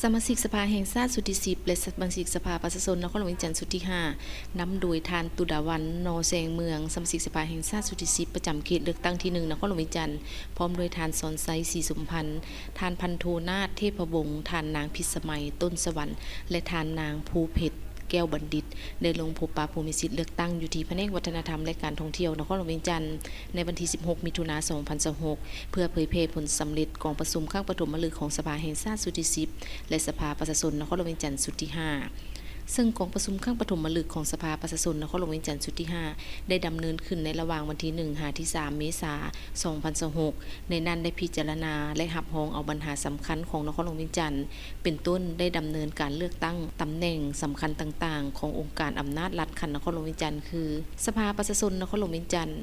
สมาชิกสภาแห่งชาติสุดที่10และสมาชิกสภาประชาชนนครหลวงวิจันทร์สุดที่5นำโดยทานตุดาวันนอแสงเมืองสมาชิกสภาแห่งชาติสุดที่10ประจำเขตเลือกตั้งที่1นครหลวงวิจันทร์พร้อมโดยทานสอนไซศรีสมพันธ์ทานพันโทนาถเทพวงศ์ทานนางพิสมัยต้นสวรรค์และทานนางภูเพชรแก้วบัณฑิตได้ลงพบปะผู้มีสิทธิเลือกตั้งอยู่ที่แผนกวัฒนธรรมและการท่องเที่ยวนครหลวงเวียงจันทร์ในวันที่16มิถุนายน2026เพื่อเผยแพร่ผลสำเร็จกองประชุมครั้งปฐมฤกษ์ของสภาแห่งชาติสุดที่10และสภาประชาชนนครหลวงเวียงจันทร์สุดที่5ซึ่งกองประชุมครั้งปฐมฤกษ์ของสภาประชาชนนครหลวงเวียงจันทร์สุดที่5ได้ดำเนินขึ้นในระหว่างวันที่1ถึง3เมษายน2026ในนั้นได้พิจารณาและรับรองเอาปัญหาสำคัญของนครหลวงเวียงจันทร์เป็นต้นได้ดำเนินการเลือกตั้งตำแหน่งสำคัญต่างๆขององค์การอำนาจรัฐขันนครหลวงเวียงจันทร์คือสภาประชาชนนครหลวงเวียงจันทร์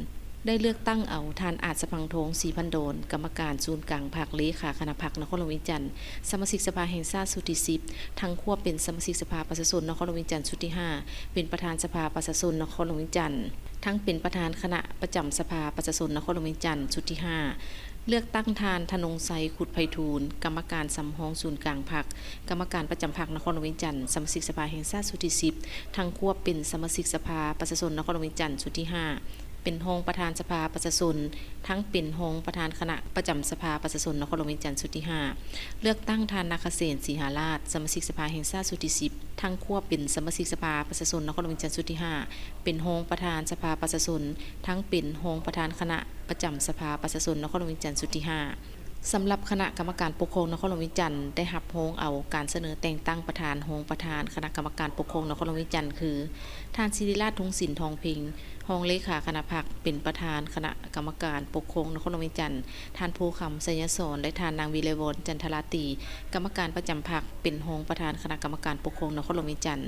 ได้เลือกตั้งเอาทานอาจสพังทองศรีพันโดนกรรมการศูนย์กลางภาคเลขาคณะพรรคนครหลวงเวียงจันทร์สมาชิกสภาแห่งชาติสุดที่10ทั้งควบเป็นสมาชิกสภาประชาชนนครหลวงเวียงจันทร์สุดที่5เป็นประธานสภาประชาชนนครหลวงเวียงจันทร์ทั้งเป็นประธานคณะประจำสภาประชาชนนครหลวงเวียงจันทร์สุดที่5เลือกตั้งทานธนงไซขุดไพฑูรย์กรรมการสำรองศูนย์กลางพรรคกรรมการประจำพรรคนครหลวงเวียงจันทร์สมาชิกสภาแห่งชาติสุดที่10ทั้งควบเป็นสมาชิกสภาประชาชนนครหลวงเวียงจันทร์สุดที่5เป็นรองประธานสภาประชาชนทั้งเป็นรองประธานคณะประจำสภาประชาชนนครหลวงเวียงจันทร์สุดที่5เลือกตั้งทานนาคเษนศรีหาราชสมาชิกสภาแห่งชาติสุดที่10ทั้งควบเป็นสมาชิกสภาประชาชนนครหลวงเวียงจันทร์สุดที่5เป็นรองประธานสภาประชาชนทั้งเป็นรองประธานคณะประจำสภาประชาชนนครหลวงเวียงจันทร์สุดที่5สำหรับคณะกรรมการปกครองนครหลวงเวียงจันทร์ได้รับรองเอาการเสนอแต่งตั้งประธานรองประธานคณะกรรมการปกครองนครหลวงเวียงจันทร์คือท่านศิริราช ทงศิลป์ทองเพ็งรองเลขาคณะพรรคเป็นประธานคณะกรรมการปกครองนครหลวงเวียงจันทร์ท่านภูคำไสยสอนและท่านนางวีไลวรจันทราตรีกรรมการประจำพรรคเป็นรองประธานคณะกรรมการปกครองนครหลวงเวียงจันทร์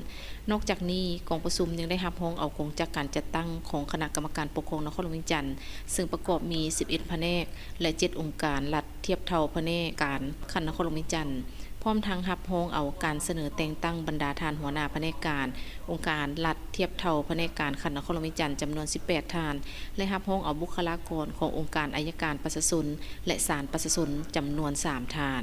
นอกจากนี้กองประชุมยังได้รับรองเอากงจากการจัดตั้งของคณะกรรมการปกครองนครหลวงเวียงจันทร์ซึ่งประกอบมี11แผนกและ7องค์การรัฐเทียบเท่าแผนกการขันนครหลวงเวียงจันทร์พร้อมทั้งรับรองเอาการเสนอแต่งตั้งบรรดาทานหัวหน้าแผนกการองค์การรัฐเทียบเท่าแผนกการขันนครหลวงเวียงจันทร์จำนวน18ทานและรับรองเอาบุคลากรขององค์การอัยการประชาชนและศาลประชาชนจำนวน3ทาน